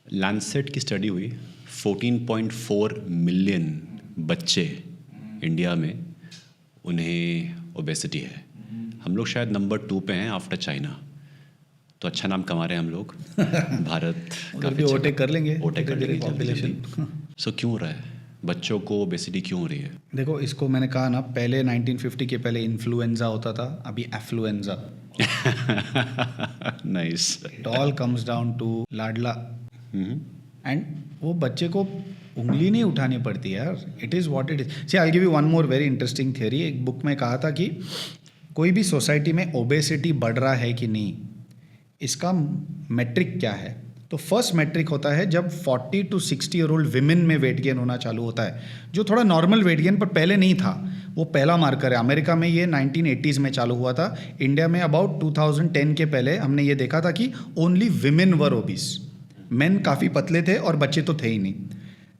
Landsat की study हुई, 14.4 million बच्चे इंडिया में उन्हें ओबेसिटी है। हम लोग शायद नंबर 2 पे हैं आफ्टर चाइना। तो अच्छा नाम कमा रहे हैं हम लोग। भारत उधर भी ओवरटेक कर लेंगे, ओवरटेक कर लेंगे पॉपुलेशन। सो क्यों हो रहा है, बच्चों को ओबेसिटी क्यों हो रही है? देखो, इसको मैंने कहा ना, पहले 1950 के पहले इन्फ्लुएंजा होता था, अभी affluenza. Nice. It all comes down to लाडला। एंड वो बच्चे को उंगली नहीं उठानी पड़ती यार। It is what it is. See, I give you one more very interesting theory. एक बुक में कहा था कि कोई भी सोसाइटी में ओबेसिटी बढ़ रहा है कि नहीं, इसका मेट्रिक क्या है। तो फर्स्ट मेट्रिक होता है जब 40 to 60 ईयर ओल्ड विमेन में वेट गेन होना चालू होता है, जो थोड़ा नॉर्मल वेट गेन पर पहले नहीं था। वो पहला मार्कर है। अमेरिका में ये 1980s में चालू हुआ था। इंडिया में अबाउट 2010 के पहले हमने ये देखा था कि only women were obese. Main काफ़ी पतले थे और बच्चे तो थे ही नहीं।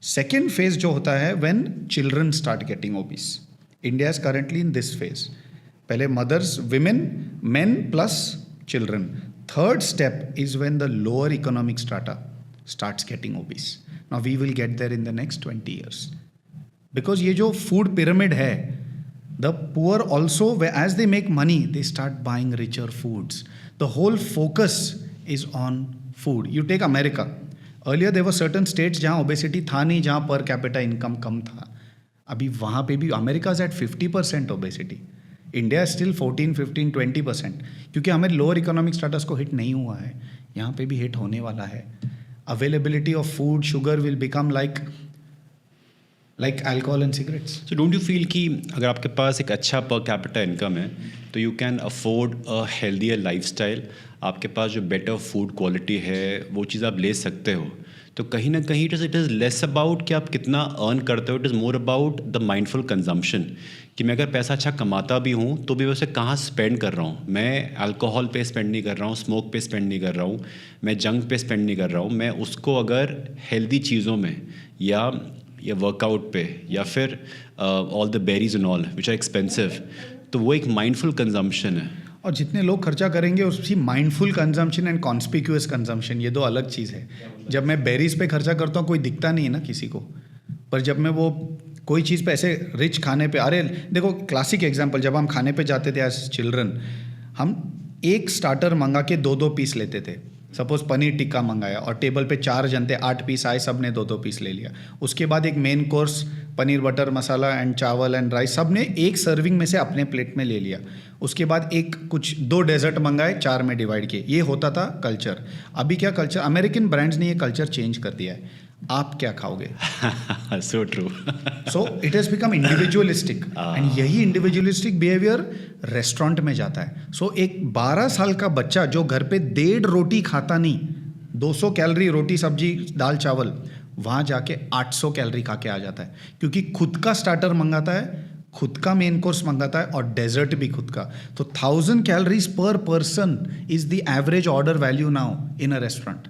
सेकेंड फेज जो होता है when children start getting obese. India is currently in this phase. पहले mothers, women, men plus children. Third step is when the lower economic strata starts getting obese. Now we will get there in the next 20 years. Because ये जो food pyramid है, the poor also, as they make money, they start buying richer foods. The whole focus is on food. You take America. Earlier there were certain states जहाँ obesity था नहीं, जहाँ per capita income कम था. अभी वहाँ पे भी America is at 50% obesity. India still 14, 15, 20%, क्योंकि हमें लोअर इकोनॉमिक स्टेटस को हिट नहीं हुआ है। यहाँ पे भी हिट होने वाला है। Availability of food, sugar will become like alcohol and cigarettes. So don't you feel कि अगर आपके पास एक अच्छा पर कैपिटा इनकम है तो you can afford a healthier lifestyle. आपके पास जो बेटर फूड क्वालिटी है वो चीज़ आप ले सकते हो। तो कहीं ना कहीं इट इज़ लेस अबाउट कि आप कितना अर्न करते हो, it is more about the mindful consumption. कि मैं अगर पैसा अच्छा कमाता भी हूँ तो भी वैसे कहाँ स्पेंड कर रहा हूँ। मैं अल्कोहल पे स्पेंड नहीं कर रहा हूँ, स्मोक पे स्पेंड नहीं कर रहा हूँ, मैं जंक पे स्पेंड नहीं कर रहा हूँ। मैं उसको अगर हेल्दी चीज़ों में या वर्कआउट पे या फिर all the berries and all which are expensive, तो वो एक माइंडफुल कंजम्पशन है। और जितने लोग खर्चा करेंगे उसकी mindful consumption and conspicuous consumption, ये दो अलग चीज़ है। जब मैं बेरीज पे खर्चा करता हूँ कोई दिखता नहीं है ना किसी को, पर जब मैं वो कोई चीज़ पे ऐसे रिच खाने पे, अरे देखो क्लासिक एग्जांपल, जब हम खाने पे जाते थे एज चिल्ड्रन, हम एक स्टार्टर मंगा के 2-2 पीस लेते थे। सपोज पनीर टिक्का मंगाया और टेबल पे 4 जन थे, 8 पीस आए, सब ने 2-2 पीस ले लिया। उसके बाद एक main course paneer butter masala and चावल एंड राइस, सब ने एक सर्विंग में से अपने प्लेट में ले लिया। उसके बाद एक कुछ 2 डेजर्ट मंगाए, 4 में डिवाइड किए। ये होता था कल्चर। अभी क्या कल्चर, अमेरिकन ब्रांड्स ने ये कल्चर चेंज कर दिया है। आप क्या खाओगे? So true. So it has become individualistic and यही इंडिविजुअलिस्टिक बिहेवियर रेस्टोरेंट में जाता है। सो एक 12 साल का बच्चा जो घर पे 1.5 रोटी खाता नहीं, 200 कैलोरी रोटी सब्जी दाल चावल, वहाँ जाके 800 कैलोरी खा के आ जाता है, क्योंकि खुद का स्टार्टर मंगाता है, खुद का मेन कोर्स मंगाता है और डेजर्ट भी खुद का। तो 1000 कैलोरीज पर person is the average order value now in a restaurant,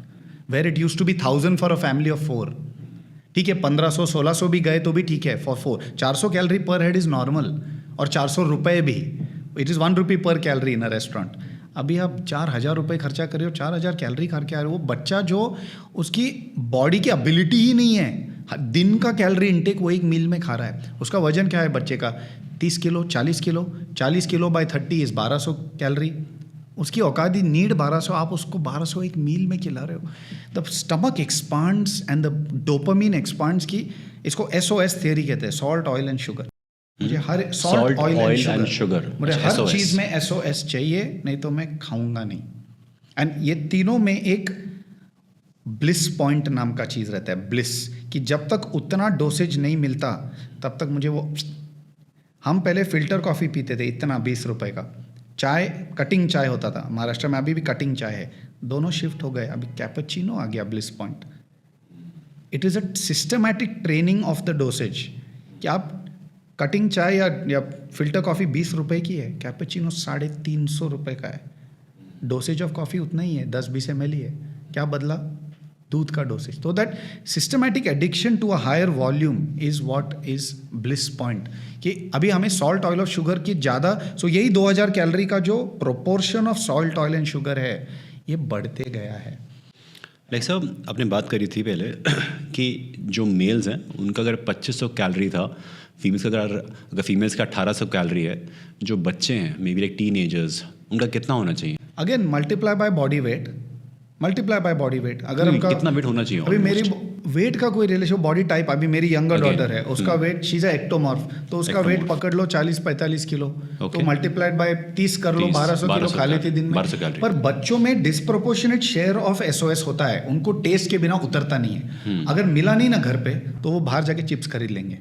where it used to be 1000 for a family of 4। ठीक है, 1500-1600 भी गए तो भी ठीक है फॉर 4। 400 कैलोरी पर हेड इज़ नॉर्मल, और 400 रुपये भी, इट इज़ 1 रुपी पर कैलोरी इन अ रेस्टोरेंट। अभी आप 4000 रुपये खर्चा कर रहे हो, 4000 कैलोरी खा के आ रहे हो। वो बच्चा जो उसकी बॉडी की एबिलिटी ही नहीं है, दिन का कैलोरी इनटेक वो एक मील में खा रहा है। उसका वजन क्या है बच्चे का? 30 kilo, 40 kilo. 40 kilo by 30 is 1200 calorie. उसकी औकात ही नीड 1200, आप उसको 1200 एक मील में खिला रहे हो। The stomach expands and the dopamine expands की, इसको SOS थियरी कहते हैं, सॉल्ट ऑयल एंड शुगर। मुझे हर सॉल्ट ऑयल एंड शुगर, मुझे हर चीज़ में SOS चाहिए, नहीं तो मैं खाऊंगा नहीं। एंड ये तीनों में एक ब्लिस पॉइंट नाम का चीज़ रहता है, ब्लिस, कि जब तक उतना डोसेज नहीं मिलता तब तक मुझे वो। हम पहले फ़िल्टर कॉफ़ी पीते थे, इतना 20 रुपए का। चाय, कटिंग चाय होता था महाराष्ट्र में, अभी भी कटिंग चाय है। दोनों शिफ्ट हो गए, अभी कैपेचिनो आ गया, bliss point. It is a systematic training of the dosage, कि आप कटिंग चाय या फिल्टर कॉफ़ी 20 रुपए की है, कैपेचिनो 350 रुपये का है। डोसेज ऑफ कॉफ़ी उतना ही है, 10-20 ml ही है। क्या बदला? दूध का डोसेज। तो that systematic addiction to a higher volume is what is bliss point, कि अभी हमें सॉल्ट ऑयल और शुगर की ज़्यादा, सो यही 2000 कैलोरी का जो proportion of salt oil and sugar है, ये बढ़ते गया है। लाइक साहब आपने बात करी थी पहले कि जो मेल्स हैं उनका अगर 2500 कैलोरी था, फीमेल्स का अगर फीमेल्स का 1800 कैलोरी है, जो बच्चे हैं मे बी लाइक टीनेजर्स, उनका कितना होना चाहिए? Again multiply by body weight, अगर उनका कितना वेट होना चाहिए? अभी मेरी almost? वेट का कोई रिलेशन, बॉडी टाइप, अभी मेरी यंगर Again, डॉटर है, उसका वेट, शी इज एक्टोमॉर्फ, तो उसका वेट Ectomorph. पकड़ लो 40-45 किलो, तो Okay. मल्टीप्लाइड बाय 30 कर लो, 1200 किलो खा लेती दिन में। 1200 कैलोरी। पर बच्चों में डिस्प्रोपोर्शनेट शेयर ऑफ एसओएस होता है, उनको टेस्ट के बिना उतरता नहीं है। अगर मिला नहीं ना घर पे तो वो बाहर जाके चिप्स खरीद लेंगे।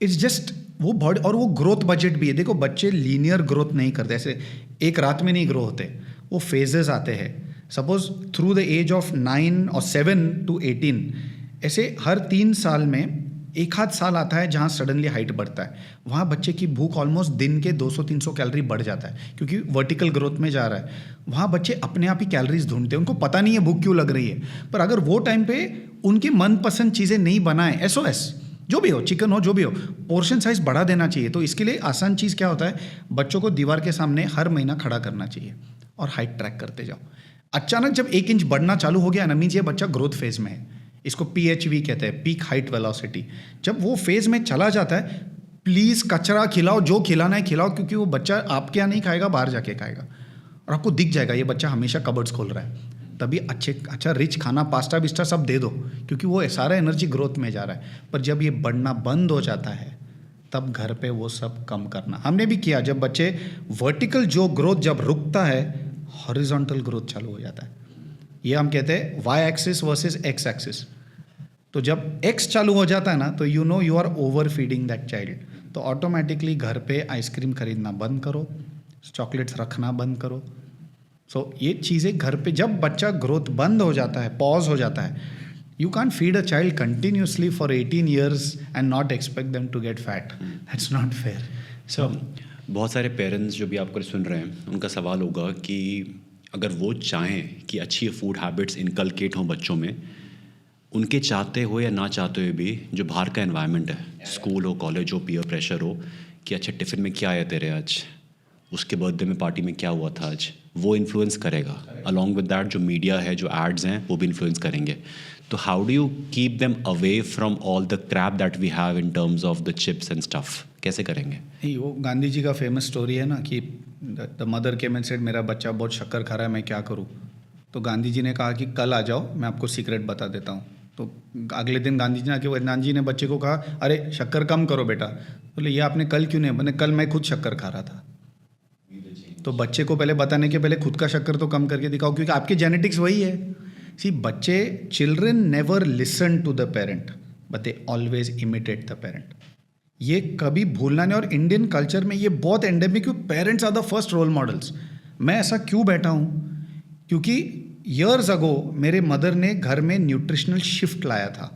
इट्स जस्ट वो बॉडी, और वो ग्रोथ बजट भी है। देखो बच्चे लीनियर ग्रोथ नहीं करते, ऐसे एक रात में नहीं ग्रो होते, वो फेजेस आते हैं। Suppose through the age of 9 और 7 to 18, ऐसे हर 3 साल में एक आध साल आता है जहाँ सडनली हाइट बढ़ता है, वहाँ बच्चे की भूख ऑलमोस्ट दिन के 200-300 कैलोरी बढ़ जाता है, क्योंकि वर्टिकल ग्रोथ में जा रहा है। वहाँ बच्चे अपने आप ही कैलोरीज ढूंढते हैं, उनको पता नहीं है भूख क्यों लग रही है। पर अगर वो टाइम पे उनकी मनपसंद चीज़ें नहीं बनाए, एसओएस जो भी हो, चिकन हो, जो भी हो, पोर्शन साइज बढ़ा देना चाहिए। तो इसके लिए आसान चीज़ क्या होता है, बच्चों को दीवार के सामने हर महीना खड़ा करना चाहिए और हाइट ट्रैक करते जाओ। अचानक जब 1 इंच बढ़ना चालू हो गया ना, मीन्स ये बच्चा ग्रोथ फेज में है। इसको PHV कहते हैं, पीक हाइट वेलोसिटी। जब वो फेज में चला जाता है, प्लीज़ कचरा खिलाओ, जो खिलाना है खिलाओ, क्योंकि वो बच्चा आपके यहाँ नहीं खाएगा, बाहर जाके खाएगा, और आपको दिख जाएगा ये बच्चा हमेशा कबर्ड्स खोल रहा है। तभी अच्छा रिच खाना, पास्ता बिस्टा सब दे दो, क्योंकि वो सारा एनर्जी ग्रोथ में जा रहा है। पर जब ये बढ़ना बंद हो जाता है, तब घर पे वो सब कम करना। हमने भी किया, जब बच्चे वर्टिकल जो ग्रोथ जब रुकता है, हॉरिजॉन्टल ग्रोथ चालू हो जाता है। ये हम कहते हैं Y axis versus X axis. तो जब एक्स चालू हो जाता है ना, तो you know you are overfeeding that child. तो ऑटोमेटिकली घर पे आइसक्रीम खरीदना बंद करो, चॉकलेट्स रखना बंद करो। सो ये चीज़ें घर पे, जब बच्चा ग्रोथ बंद हो जाता है, पॉज हो जाता है, you can feed a child continuously for 18 years and not expect them to get fat. That's not fair. So बहुत सारे पेरेंट्स जो भी आपको सुन रहे हैं, उनका सवाल होगा कि अगर वो चाहें कि अच्छी फूड हैबिट्स इनकलकेट हों बच्चों में, उनके चाहते हो या ना चाहते हुए भी, जो बाहर का एनवायरनमेंट है, स्कूल हो, कॉलेज हो, पीयर प्रेशर हो, कि अच्छा टिफ़िन में क्या है तेरे आज, उसके बर्थडे में पार्टी में क्या हुआ था आज, वो इन्फ्लुएंस करेगा। अलॉन्ग विद दैट जो मीडिया है, जो एड्स हैं, वो भी इन्फ्लुएंस करेंगे। तो how do you keep them away from all the crap that we have in terms of the chips and stuff? कैसे करेंगे? नहीं, वो गांधी जी का फेमस स्टोरी है ना कि the mother came and said, मेरा बच्चा बहुत शक्कर खा रहा है, मैं क्या करूँ? तो गांधी जी ने कहा कि कल आ जाओ, मैं आपको सीक्रेट बता देता हूँ। तो अगले दिन गांधी जी ने आके वैद्यनाथ जी ने बच्चे को कहा, अरे शक्कर कम करो बेटा। बोले ये आपने कल क्यों नहीं? मैंने कल मैं खुद शक्कर खा रहा था। तो बच्चे को पहले बताने के पहले खुद का शक्कर तो कम करके दिखाओ, क्योंकि आपके जेनेटिक्स वही है। सी बच्चे, children never listen to the parent but they always imitate the parent. ये कभी भूलना नहीं। और इंडियन कल्चर में ये बहुत endemic, parents are the first role models. मैं ऐसा क्यों बैठा हूँ? क्योंकि ईयर्स अगो मेरे मदर ने घर में न्यूट्रिशनल शिफ्ट लाया था।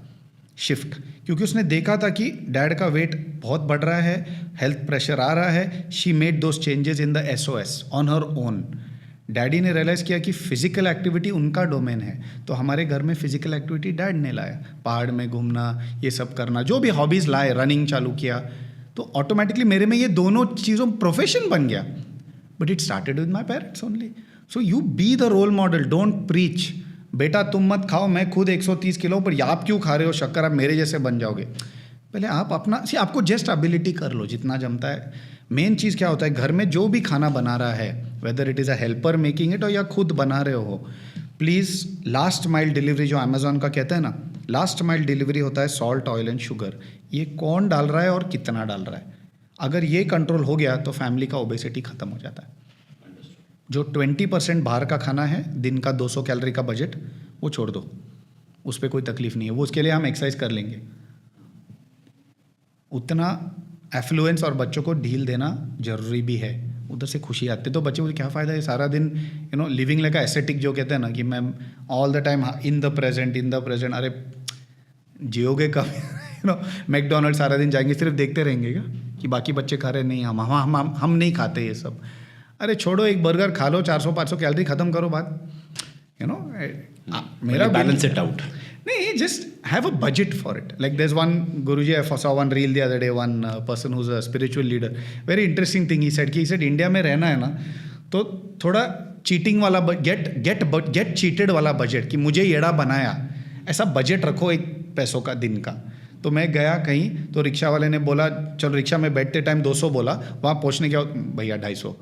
शिफ्ट क्योंकि उसने देखा था कि डैड का वेट बहुत बढ़ रहा है, हेल्थ प्रेशर आ रहा है। She made those changes in the SOS on her own. Daddy ने रियलाइज़ किया कि फिजिकल एक्टिविटी उनका डोमेन है, तो हमारे घर में फिजिकल एक्टिविटी डैड ने लाया। पहाड़ में घूमना, ये सब करना, जो भी हॉबीज़ लाए, रनिंग चालू किया, तो ऑटोमेटिकली मेरे में ये दोनों चीज़ों प्रोफेशन बन गया। But it started with my parents only. So you be the role model, don't preach बेटा तुम मत खाओ, मैं खुद 130 किलो, पर आप क्यों खा रहे हो शक्कर, आप मेरे जैसे बन जाओगे। पहले आप अपना आपको जस्ट एबिलिटी कर लो जितना जमता है। मेन चीज़ क्या होता है, घर में जो भी खाना बना रहा है, whether it is a helper making it और या खुद बना रहे हो, प्लीज़ लास्ट माइल डिलीवरी, जो अमेजोन का कहते हैं ना, लास्ट माइल डिलीवरी होता है सॉल्ट, ऑयल एंड शुगर। ये कौन डाल रहा है और कितना डाल रहा है, अगर ये कंट्रोल हो गया तो फैमिली का ओबेसिटी ख़त्म हो जाता है। जो 20% बाहर का खाना है, दिन का 200 कैलोरी का बजट, वो छोड़ दो, उस पर कोई तकलीफ नहीं है। वो उसके लिए हम एक्सरसाइज कर लेंगे। उतना एफ्लुएंस और बच्चों को ढील देना जरूरी भी है, उधर से खुशी आती है। तो बच्चे को क्या फ़ायदा है सारा दिन लिविंग लाइक एस्थेटिक, जो कहते हैं ना कि मैं all the time in the present. अरे जियोगे कब? मैकडोनल्ड सारा दिन जाएंगे, सिर्फ देखते रहेंगे क्या कि बाकी बच्चे खा रहे? नहीं, हम नहीं खाते ये सब। अरे छोड़ो, एक बर्गर खा लो, 400-500 कैलोरी, ख़त्म करो बात। मेरा बैलेंस इट आउट। नहीं, just have a budget for it. Like there's one Guruji, I saw one reel the other day, one person who's a spiritual leader. Very interesting thing he said, India में रहना है ना, तो थोड़ा cheating वाला get cheated वाला budget कि मुझे येड़ा बनाया, ऐसा बजट रखो एक पैसों का दिन का। तो मैं गया कहीं तो रिक्शा वाले ने बोला चलो रिक्शा में बैठते टाइम 200 बोला, वहाँ पहुँचने के बाद भैया 250।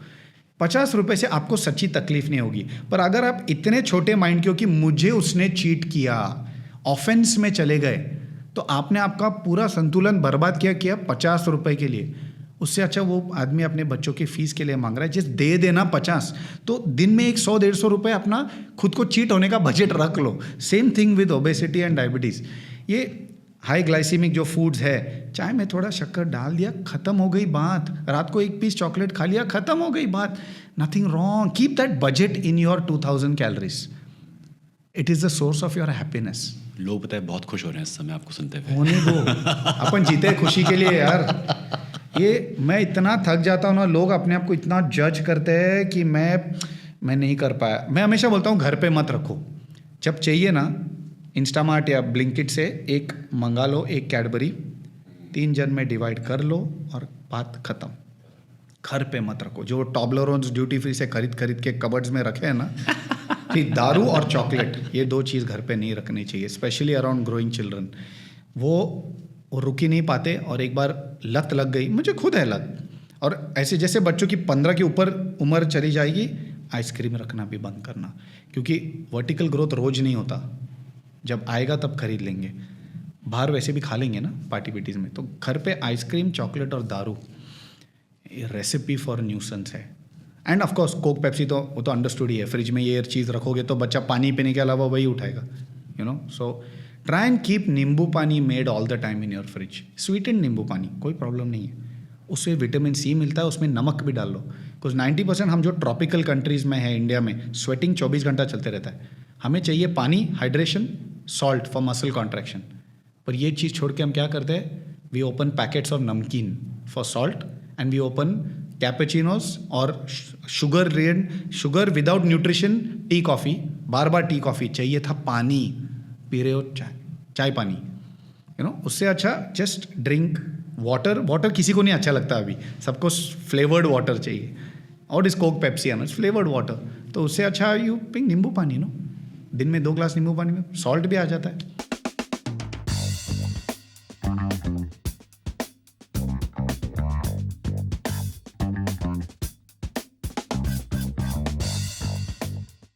50 रुपये से आपको सच्ची तकलीफ नहीं होगी। पर अगर आप इतने छोटे माइंड के हो कि मुझे उसने चीट किया, ऑफेंस में चले गए, तो आपने आपका पूरा संतुलन बर्बाद किया 50 रुपये के लिए। उससे अच्छा वो आदमी अपने बच्चों की फीस के लिए मांग रहा है, जिस दे देना 50, तो दिन में 100-150 रुपये अपना खुद को चीट होने का बजट रख लो। Same thing with obesity and diabetes. ये हाई ग्लाइसीमिक जो फूड्स है, चाय में थोड़ा शक्कर डाल दिया, खत्म हो गई बात। रात को एक पीस चॉकलेट खा लिया, खत्म हो गई बात। Nothing wrong, keep that budget in your 2000 calories. It is the source of your happiness. लोग पता है बहुत खुश हो रहे हैं इस समय आपको सुनते हुए। होने दो, अपन जीते खुशी के लिए यार। ये मैं इतना थक जाता हूँ ना, लोग अपने आप को इतना जज करते हैं कि मैं नहीं कर पाया। मैं हमेशा बोलता हूँ घर पे मत रखो, जब चाहिए ना इंस्टामार्ट या ब्लिंकिट से एक मंगा लो, एक कैडबरी, 3 जन में डिवाइड कर लो और बात ख़त्म। घर पे मत रखो। जो टॉबलरोन्स ड्यूटी फ्री से खरीद के कबर्ड्स में रखे हैं ना, कि दारू और चॉकलेट, ये 2 चीज़ घर पे नहीं रखनी चाहिए, स्पेशली अराउंड ग्रोइंग चिल्ड्रन। वो रुक ही नहीं पाते और एक बार लत लग गई, मुझे खुद है लत। और ऐसे जैसे बच्चों की 15 के ऊपर उम्र चली जाएगी, आइसक्रीम रखना भी बंद करना, क्योंकि वर्टिकल ग्रोथ रोज नहीं होता, जब आएगा तब खरीद लेंगे। बाहर वैसे भी खा लेंगे ना पार्टी पिटीज़ में, तो घर पे आइसक्रीम, चॉकलेट और दारू, ये रेसिपी फॉर न्यूसेंस है। End of course Coke Pepsi तो वो तो अंडरस्टूड ही है। फ्रिज में ये चीज़ रखोगे तो बच्चा पानी पीने के अलावा वही उठाएगा, you know. So try and keep नींबू पानी made all the time in your fridge. Sweetened नींबू पानी, कोई प्रॉब्लम नहीं है, उससे विटामिन सी मिलता है, उसमें नमक भी डाल लो। बिकॉज 90% हम जो ट्रॉपिकल कंट्रीज़ में है, इंडिया में स्वेटिंग 24 घंटा चलते रहता है। हमें चाहिए पानी, hydration, salt for muscle contraction. पर ये चीज़ छोड़ के हम क्या करते हैं, we open packets of namkeen for salt and we open cappuccinos और sugar without nutrition tea coffee. बार टी कॉफ़ी चाहिए था, पानी पी रहे हो, चाय पानी, यू नो। उससे अच्छा जस्ट ड्रिंक वाटर किसी को नहीं अच्छा लगता अभी, सबको फ्लेवर्ड वाटर चाहिए। और इस कोक पेप्सी है ना, फ्लेवर्ड वाटर, तो उससे अच्छा यू पिंग नींबू पानी, नो। दिन में 2 ग्लास नींबू पानी में सॉल्ट भी आ जाता है।